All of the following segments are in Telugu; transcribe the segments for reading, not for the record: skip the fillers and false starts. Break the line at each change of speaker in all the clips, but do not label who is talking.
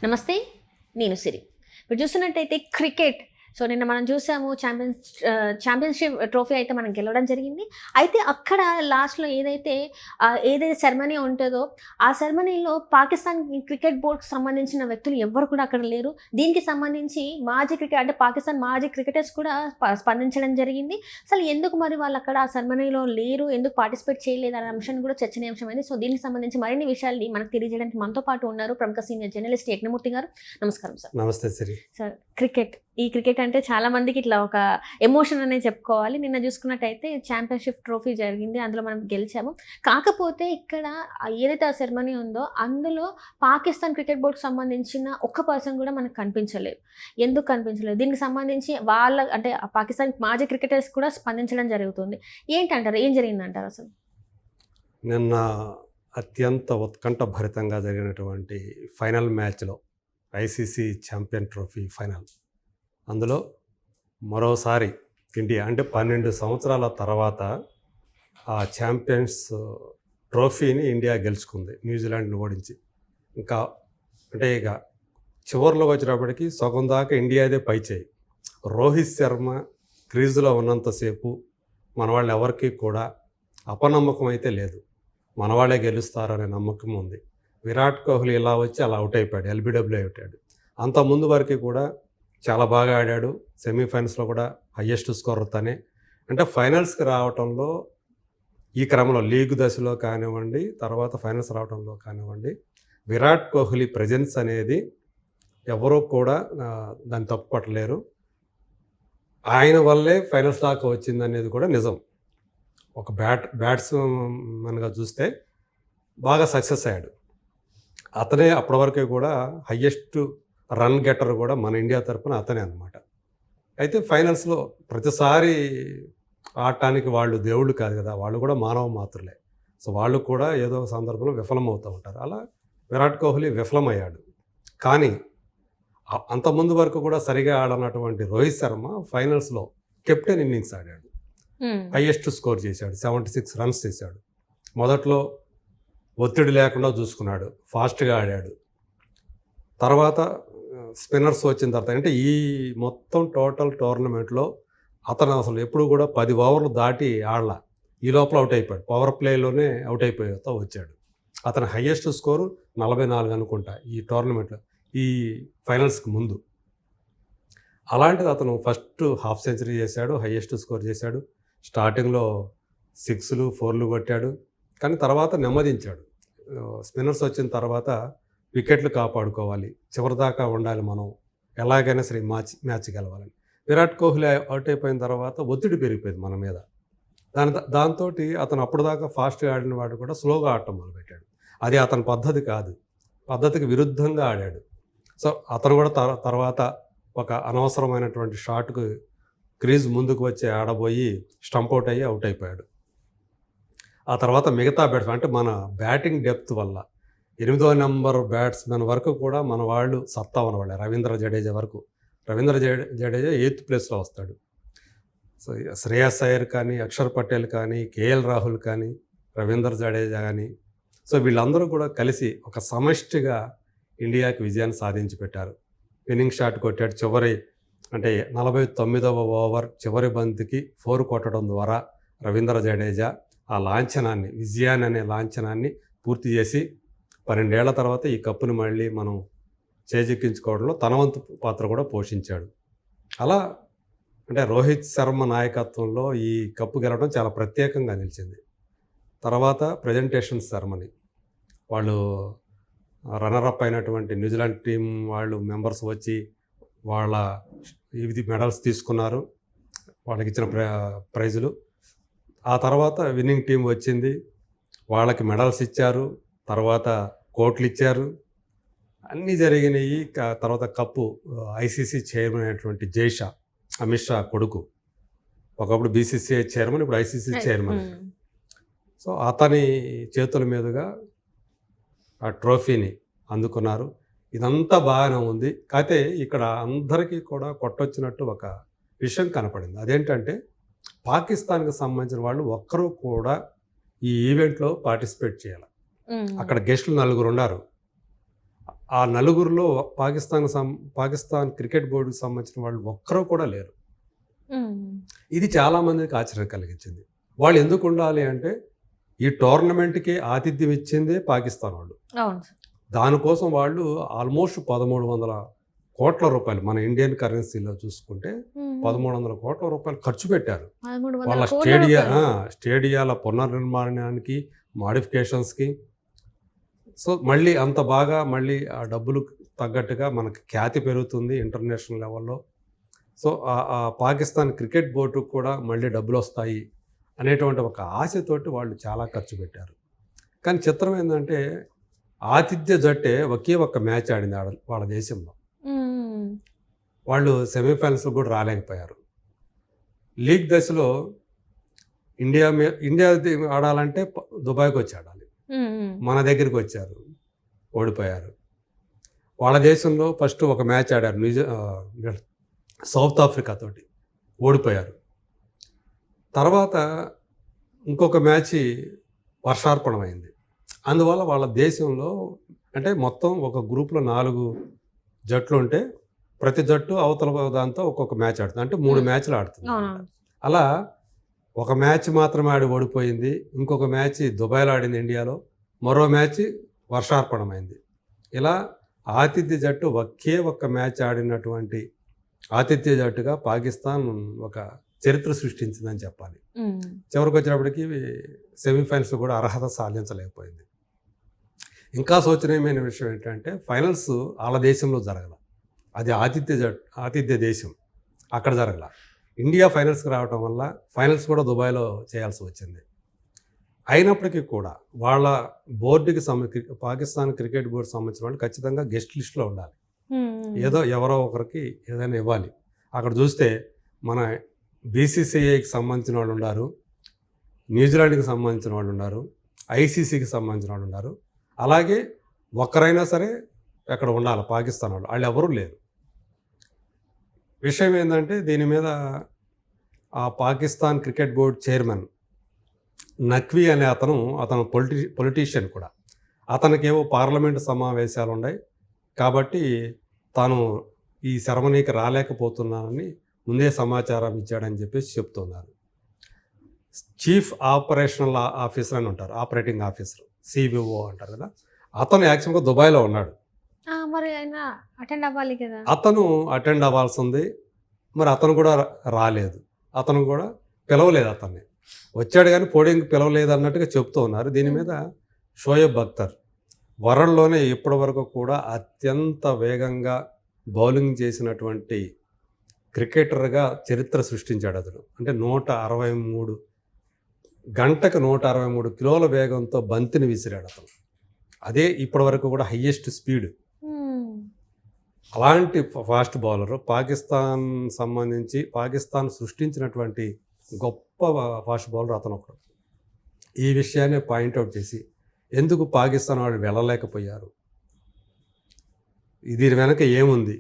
నమస్తే, నేను సిరి. ఇప్పుడు చూస్తున్నట్టయితే క్రికెట్. సో, నిన్న మనం చూసాము ఛాంపియన్‌షిప్ ట్రోఫీ అయితే మనం గెలవడం జరిగింది. అయితే అక్కడ లాస్ట్‌లో ఏదైతే సెరమనీ ఉంటదో, ఆ సెరమనీలో పాకిస్తాన్ క్రికెట్ బోర్డ్‌కి సంబంధించిన వ్యక్తులు ఎవ్వరు కూడా అక్కడ లేరు. దీనికి సంబంధించి పాకిస్తాన్ మాజీ క్రికెటర్స్ కూడా స్పందించడం జరిగింది. అసలు ఎందుకు మరి వాళ్ళు అక్కడ ఆ సెరమనీలో లేరు, ఎందుకు పార్టిసిపేట్ చేయలేదు అనే అంశం కూడా చర్చనీయాంశమైంది. సో, దీనికి సంబంధించి మరిన్ని విషయాల్ని మనకు తెలియజేయడానికి మనతో పాటు ఉన్నారు ప్రముఖ సీనియర్ జర్నలిస్ట్ యజ్ఞమూర్తి గారు. నమస్కారం సార్.
నమస్తే సిరి.
సార్, క్రికెట్ అంటే చాలా మందికి ఇట్లా ఒక ఎమోషన్ అనే చెప్పుకోవాలి. నిన్న చూసుకున్నట్టయితే ఛాంపియన్‌షిప్ ట్రోఫీ జరిగింది. అందులో మనం గెలిచాము. కాకపోతే ఇక్కడ ఏదైతే ఆ సెరమనీ ఉందో అందులో పాకిస్తాన్ క్రికెట్ బోర్డ్‌కి సంబంధించిన ఒక్క పర్సన్ కూడా మనకు కనిపించలేదు. ఎందుకు కనిపించలేదు? దీనికి సంబంధించి పాకిస్తాన్ మాజీ క్రికెటర్స్ కూడా స్పందించడం జరుగుతుంది. ఏంటంటారు? ఏం జరిగిందంటారు అసలు?
నిన్న అత్యంత ఉత్కంఠభరితంగా జరిగినటువంటి ఫైనల్ మ్యాచ్లో ఐసీసీ ఛాంపియన్ ట్రోఫీ ఫైనల్, అందులో మరోసారి ఇండియా అంటే 12 సంవత్సరాల తర్వాత ఆ ఛాంపియన్స్ ట్రోఫీని ఇండియా గెలుచుకుంది న్యూజిలాండ్ని ఓడించి. ఇక చివరిలోకి వచ్చేటప్పటికి సగం దాకా ఇండియాదే పైచేయి. రోహిత్ శర్మ క్రీజులో ఉన్నంతసేపు మన వాళ్ళు ఎవరికి కూడా అపనమ్మకం అయితే లేదు. మనవాళ్ళే గెలుస్తారనే నమ్మకం ఉంది. విరాట్ కోహ్లీ ఇలా వచ్చి అలా అవుట్ అయిపోయాడు, ఎల్బీడబ్ల్యూ అవుట్ అయ్యాడు. అంత ముందు వరకు కూడా చాలా బాగా ఆడాడు. సెమీఫైనల్స్లో కూడా హయ్యెస్ట్ స్కోరర్ తనే. అంటే ఫైనల్స్కి రావటంలో ఈ క్రమంలో లీగ్ దశలో కానివ్వండి, తర్వాత ఫైనల్స్ రావడంలో కానివ్వండి, విరాట్ కోహ్లీ ప్రెజెన్స్ అనేది ఎవరూ కూడా దాన్ని తప్పుపట్టలేరు. ఆయన వల్లే ఫైనల్స్ దాకా వచ్చిందనేది కూడా నిజం. ఒక బ్యాట్స్మెన్గా చూస్తే బాగా సక్సెస్ అయ్యాడు. అతనే అప్పటి వరకు కూడా హయ్యెస్ట్ రన్ గెటర్ కూడా మన ఇండియా తరఫున అతనే అన్నమాట. అయితే ఫైనల్స్లో ప్రతిసారి ఆడటానికి వాళ్ళు దేవుళ్ళు కాదు కదా, వాళ్ళు కూడా మానవ మాత్రులే. సో వాళ్ళు కూడా ఏదో ఒక సందర్భంలో విఫలమవుతూ ఉంటారు. అలా విరాట్ కోహ్లీ విఫలమయ్యాడు. కానీ అంతకుముందు వరకు కూడా సరిగా ఆడనటువంటి రోహిత్ శర్మ ఫైనల్స్లో కెప్టెన్ ఇన్నింగ్స్ ఆడాడు. హయ్యెస్ట్ స్కోర్ చేశాడు, 76 రన్స్ చేశాడు. మొదట్లో ఒత్తిడి లేకుండా చూసుకున్నాడు, ఫాస్ట్గా ఆడాడు. తర్వాత స్పిన్నర్స్ వచ్చిన తర్వాత అంటే ఈ మొత్తం టోటల్ టోర్నమెంట్లో అతను అసలు ఎప్పుడు కూడా 10 ఓవర్లు దాటి ఆడలా. ఈ లోపల అవుట్ అయిపోయాడు. పవర్ ప్లేలోనే అవుట్ అయిపోతూ వచ్చాడు. అతని హయ్యెస్ట్ స్కోరు 44 అనుకుంటా ఈ టోర్నమెంట్లో, ఈ ఫైనల్స్కి ముందు. అలాంటిది అతను ఫస్ట్ హాఫ్ సెంచరీ చేశాడు, హయ్యెస్ట్ స్కోర్ చేశాడు. స్టార్టింగ్లో 6లు 4లు కొట్టాడు. కానీ తర్వాత నెమ్మదించాడు. స్పిన్నర్స్ వచ్చిన తర్వాత వికెట్లు కాపాడుకోవాలి, చివరిదాకా ఉండాలి, మనం ఎలాగైనా సరే మ్యాచ్ గెలవాలని. విరాట్ కోహ్లీ అవుట్ అయిపోయిన తర్వాత ఒత్తిడి పెరిగిపోయింది మన మీద. దాంతో అతను అప్పటిదాకా ఫాస్ట్గా ఆడిన వాడు కూడా స్లోగా ఆడటం మొదలుపెట్టాడు. అది అతని పద్ధతి కాదు, పద్ధతికి విరుద్ధంగా ఆడాడు. సో అతను కూడా తర్వాత ఒక అనవసరమైనటువంటి షాట్కు క్రీజ్ ముందుకు వచ్చి ఆడబోయి స్టంప్ అవుట్ అయ్యి అవుట్ అయిపోయాడు. ఆ తర్వాత మిగతా బ్యాట్స్మెన్ అంటే మన బ్యాటింగ్ డెప్త్ వల్ల 8వ నెంబర్ బ్యాట్స్మెన్ వరకు కూడా మన వాళ్ళు సత్తా ఉన్నవాళ్ళే. రవీంద్ర జడేజా 8th ప్లేస్లో వస్తాడు. సో శ్రేయస్ అయ్యర్ కానీ, అక్షర్ పటేల్ కానీ, కేఎల్ రాహుల్ కానీ, రవీంద్ర జడేజా కానీ, సో వీళ్ళందరూ కూడా కలిసి ఒక సమష్టిగా ఇండియాకి విజయాన్ని సాధించి పెట్టారు. విన్నింగ్ షాట్ కొట్టాడు. చివరి అంటే 49వ ఓవర్ చివరి బంతికి 4 కొట్టడం ద్వారా రవీంద్ర జడేజా ఆ లాంఛనాన్ని, విజయాన్ని అనే లాంఛనాన్ని పూర్తి చేసి 12 ఏళ్ల తర్వాత ఈ కప్పుని మళ్ళీ మనం చేజిక్కించుకోవడంలో తన వంతు పాత్ర కూడా పోషించాడు. అలా అంటే రోహిత్ శర్మ నాయకత్వంలో ఈ కప్పు గెలవడం చాలా ప్రత్యేకంగా నిలిచింది. తర్వాత ప్రజెంటేషన్ సెరమనీ, వాళ్ళు రన్నరప్ అయినటువంటి న్యూజిలాండ్ టీం వాళ్ళు మెంబర్స్ వచ్చి వాళ్ళ మెడల్స్ తీసుకున్నారు, వాళ్ళకి ఇచ్చిన ప్రైజులు. ఆ తర్వాత విన్నింగ్ టీం వచ్చింది, వాళ్ళకి మెడల్స్ ఇచ్చారు, తర్వాత కోట్లు ఇచ్చారు, అన్నీ జరిగినాయి. తర్వాత కప్పు ఐసీసీ చైర్మన్ అయినటువంటి జైషా, అమిత్ షా కొడుకు, ఒకప్పుడు బీసీసీఐ చైర్మన్, ఇప్పుడు ఐసీసీ చైర్మన్. సో అతని చేతుల మీదుగా ఆ ట్రోఫీని అందుకున్నారు. ఇదంతా బాగానే ఉంది. అయితే ఇక్కడ అందరికీ కూడా కొట్టొచ్చినట్టు ఒక విషయం కనపడింది. అదేంటంటే పాకిస్తాన్కి సంబంధించిన వాళ్ళు ఒక్కరూ కూడా ఈ ఈవెంట్లో పార్టిసిపేట్ చేయాలి. అక్కడ గెస్టులు 4 ఉన్నారు. ఆ నలుగురిలో పాకిస్తాన్ క్రికెట్ బోర్డుకి సంబంధించిన వాళ్ళు ఒక్కరూ కూడా లేరు. ఇది చాలామందికి ఆశ్చర్యం కలిగించింది. వాళ్ళు ఎందుకు ఉండాలి అంటే ఈ టోర్నమెంట్కి ఆతిథ్యం ఇచ్చిందే పాకిస్తాన్ వాళ్ళు.
అవును.
దానికోసం వాళ్ళు ఆల్మోస్ట్ 1300 కోట్ల రూపాయలు, మన ఇండియన్ కరెన్సీలో చూసుకుంటే 1300 కోట్ల రూపాయలు ఖర్చు పెట్టారు.
1300
వాళ్ళ
కోట్ల
స్టేడియాల పునర్నిర్మాణానికి, మాడిఫికేషన్స్కి. సో మళ్ళీ అంత బాగా మళ్ళీ ఆ డబ్బులు తగ్గట్టుగా మనకి ఖ్యాతి పెరుగుతుంది ఇంటర్నేషనల్ లెవెల్లో. సో ఆ పాకిస్తాన్ క్రికెట్ బోర్డుకు కూడా మళ్ళీ డబ్బులు వస్తాయి అనేటువంటి ఒక ఆశతోటి వాళ్ళు చాలా ఖర్చు పెట్టారు. కానీ చిత్రం ఏంటంటే ఆతిథ్య జట్టే ఒకే ఒక్క మ్యాచ్ ఆడింది వాళ్ళ దేశంలో. వాళ్ళు సెమీఫైనల్స్ కూడా రాలేకపోయారు. లీగ్ దశలో ఇండియా ఆడాలంటే దుబాయ్కి వచ్చి ఆడాలి. మన దగ్గరికి వచ్చారు, ఓడిపోయారు. వాళ్ళ దేశంలో ఫస్ట్ ఒక మ్యాచ్ ఆడారు సౌత్ ఆఫ్రికా తోటి, ఓడిపోయారు. తర్వాత ఇంకొక మ్యాచ్ వర్షార్పణమైంది. అందువల్ల వాళ్ళ దేశంలో అంటే మొత్తం ఒక గ్రూప్లో 4 జట్లు ఉంటే ప్రతి జట్టు అవతల దాంతో ఒక్కొక్క మ్యాచ్ ఆడుతుంది. అంటే 3 మ్యాచ్లు ఆడుతుంది. అలా ఒక మ్యాచ్ మాత్రమే ఆడి ఓడిపోయింది. ఇంకొక మ్యాచ్ దుబాయ్లో ఆడింది ఇండియాలో. మరో మ్యాచ్ వర్షార్పణమైంది. ఇలా ఆతిథ్య జట్టు ఒకే ఒక్క మ్యాచ్ ఆడినటువంటి ఆతిథ్య జట్టుగా పాకిస్తాన్ ఒక చరిత్ర సృష్టించిందని చెప్పాలి. చివరికి వచ్చేటప్పటికి సెమీఫైనల్స్ కూడా అర్హత సాధించలేకపోయింది. ఇంకా శోచనీయమైన విషయం ఏంటంటే ఫైనల్స్ వాళ్ళ దేశంలో జరగల. అది ఆతిథ్య దేశం, అక్కడ జరగల. ఇండియా ఫైనల్స్కి రావడం వల్ల ఫైనల్స్ కూడా దుబాయ్లో చేయాల్సి వచ్చింది. అయినప్పటికీ కూడా వాళ్ళ బోర్డుకి పాకిస్తాన్ క్రికెట్ బోర్డు సంబంధించిన వాళ్ళు ఖచ్చితంగా గెస్ట్ లిస్ట్లో ఉండాలి. ఏదో ఎవరో ఒకరికి ఏదైనా ఇవ్వాలి. అక్కడ చూస్తే మన బీసీసీఐకి సంబంధించిన వాళ్ళు ఉన్నారు, న్యూజిలాండ్కి సంబంధించిన వాళ్ళు ఉన్నారు, ఐసీసీకి సంబంధించిన వాళ్ళు ఉన్నారు. అలాగే ఒక్కరైనా సరే అక్కడ ఉండాలి పాకిస్తాన్ వాళ్ళు ఎవరూ లేరు. విషయం ఏంటంటే దీని మీద ఆ Pakistan cricket board chairman Naqvi అనే అతను పొలిటీషియన్ కూడా. అతనికేవో పార్లమెంటు సమావేశాలు ఉన్నాయి కాబట్టి తాను ఈ సెరమనీకి రాలేకపోతున్నానని ముందే సమాచారం ఇచ్చాడని చెప్పేసి చెప్తున్నారు. చీఫ్ ఆపరేషనల్ ఆఫీసర్ అని ఉంటారు, ఆపరేటింగ్ ఆఫీసర్, సివిఓ అంటారు కదా. అతను యాక్చువల్గా దుబాయ్లో ఉన్నాడు.
మరి ఆయన అటెండ్ అవ్వాలి కదా.
అతను అటెండ్ అవ్వాల్సి ఉంది. మరి అతను కూడా రాలేదు, అతను కూడా పిలవలేదు. అతన్ని వచ్చాడు కానీ పోడియంకి పిలవలేదు అన్నట్టుగా చెప్తూ ఉన్నారు. దీని మీద షోయబ్ అఖ్తర్ వరల్డ్లోనే ఇప్పటి వరకు కూడా అత్యంత వేగంగా బౌలింగ్ చేసినటువంటి క్రికెటర్గా చరిత్ర సృష్టించాడు అతను. అంటే 163 గంటకు 163 కిలోల వేగంతో బంతిని విసిరాడు అతను. అదే ఇప్పటి వరకు కూడా హయ్యెస్ట్ స్పీడ్. అలాంటి ఫాస్ట్ బౌలరు పాకిస్తాన్ సృష్టించినటువంటి గొప్ప ఫాస్ట్ బౌలర్ అతను ఒకడు. ఈ విషయాన్ని పాయింట్అవుట్ చేసి ఎందుకు పాకిస్తాన్ వాళ్ళు వెళ్ళలేకపోయారు, దీని వెనక ఏముంది,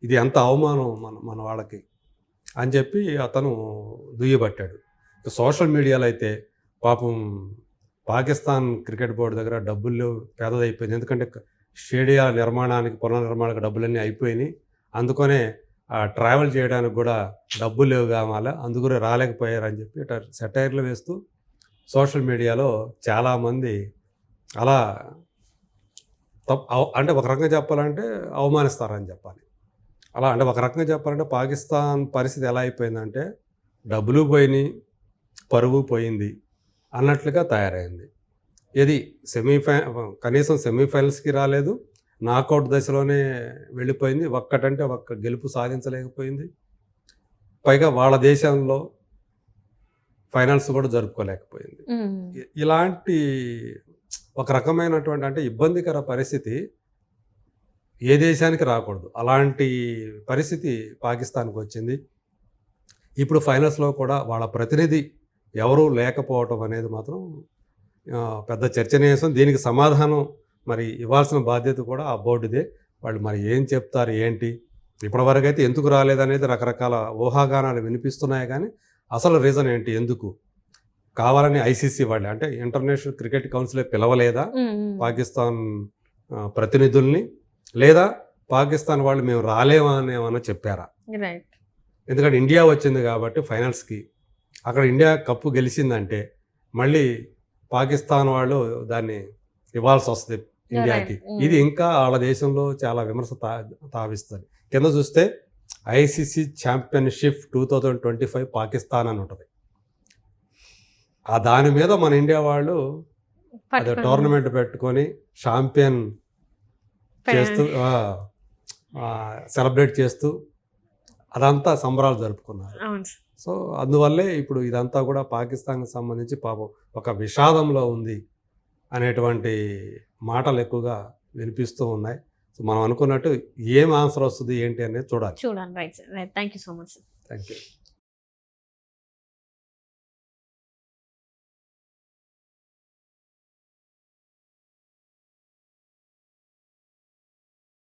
ఇది ఎంత అవమానం మన వాళ్ళకి అని చెప్పి అతను దుయ్యబట్టాడు. సోషల్ మీడియాలో అయితే పాపం పాకిస్తాన్ క్రికెట్ బోర్డు దగ్గర డబ్బులు పేదదైపోయింది. ఎందుకంటే స్టేడియా నిర్మాణానికి, పునర్నిర్మాణానికి డబ్బులన్నీ అయిపోయినాయి. అందుకనే ట్రావెల్ చేయడానికి కూడా డబ్బులు లేవు కావాలా, అందుకనే రాలేకపోయారని చెప్పి సెటైర్లు వేస్తూ సోషల్ మీడియాలో చాలామంది అలా అంటే ఒక రకంగా చెప్పాలంటే అవమానిస్తారని చెప్పాలి. అలా అంటే ఒక రకంగా చెప్పాలంటే పాకిస్తాన్ పరిస్థితి ఎలా అయిపోయిందంటే డబ్బులు పోయినాయి, పరువు పోయింది అన్నట్లుగా తయారైంది. ఇది కనీసం సెమీఫైనల్స్కి రాలేదు, నాకౌట్ దశలోనే వెళ్ళిపోయింది. ఒక్కటంటే ఒక్క గెలుపు సాధించలేకపోయింది. పైగా వాళ్ళ దేశంలో ఫైనల్స్ కూడా జరుపుకోలేకపోయింది. ఇలాంటి ఒక రకమైనటువంటి అంటే ఇబ్బందికర పరిస్థితి ఏ దేశానికి రాకూడదు. అలాంటి పరిస్థితి పాకిస్తాన్కి వచ్చింది. ఇప్పుడు ఫైనల్స్లో కూడా వాళ్ళ ప్రతినిధి ఎవరూ లేకపోవటం అనేది మాత్రం పెద్ద చర్చనీయాంశం. దీనికి సమాధానం మరి ఇవ్వాల్సిన బాధ్యత కూడా ఆ బోర్డుదే. వాళ్ళు మరి ఏం చెప్తారు ఏంటి, ఇప్పటివరకు అయితే ఎందుకు రాలేదనేది రకరకాల ఊహాగానాలు వినిపిస్తున్నాయి. కానీ అసలు రీజన్ ఏంటి, ఎందుకు కావాలని ఐసీసీ వాళ్ళే అంటే ఇంటర్నేషనల్ క్రికెట్ కౌన్సిలే పిలవలేదా పాకిస్తాన్ ప్రతినిధుల్ని, లేదా పాకిస్తాన్ వాళ్ళు మేము రాలేమా అని ఏమన్నా చెప్పారా?
రైట్.
ఎందుకంటే ఇండియా వచ్చింది కాబట్టి ఫైనల్స్కి, అక్కడ ఇండియా కప్పు గెలిచిందంటే మళ్ళీ పాకిస్తాన్ వాళ్ళు దాన్ని ఇవ్వాల్సి వస్తుంది ఇండియాకి. ఇది ఇంకా వాళ్ళ దేశంలో చాలా విమర్శ తావిస్తుంది. కింద చూస్తే ఐసీసీ ఛాంపియన్షిప్ 2025 పాకిస్తాన్ అని ఉంటుంది. ఆ దాని మీద మన ఇండియా వాళ్ళు అదే టోర్నమెంట్ పెట్టుకొని ఛాంపియన్ చేస్తూ సెలబ్రేట్ చేస్తూ అదంతా సంబరాలు జరుపుకున్నారు. సో అందువల్లే ఇప్పుడు ఇదంతా కూడా పాకిస్తాన్కి సంబంధించి పాపం ఒక విషాదంలో ఉంది అనేటువంటి మాటలు ఎక్కువగా వినిపిస్తూ ఉన్నాయి. సో మనం అనుకున్నట్టు ఏం ఆన్సర్ వస్తుంది ఏంటి అనేది చూడాలి.
Right sir. Thank you so much.
Thank you.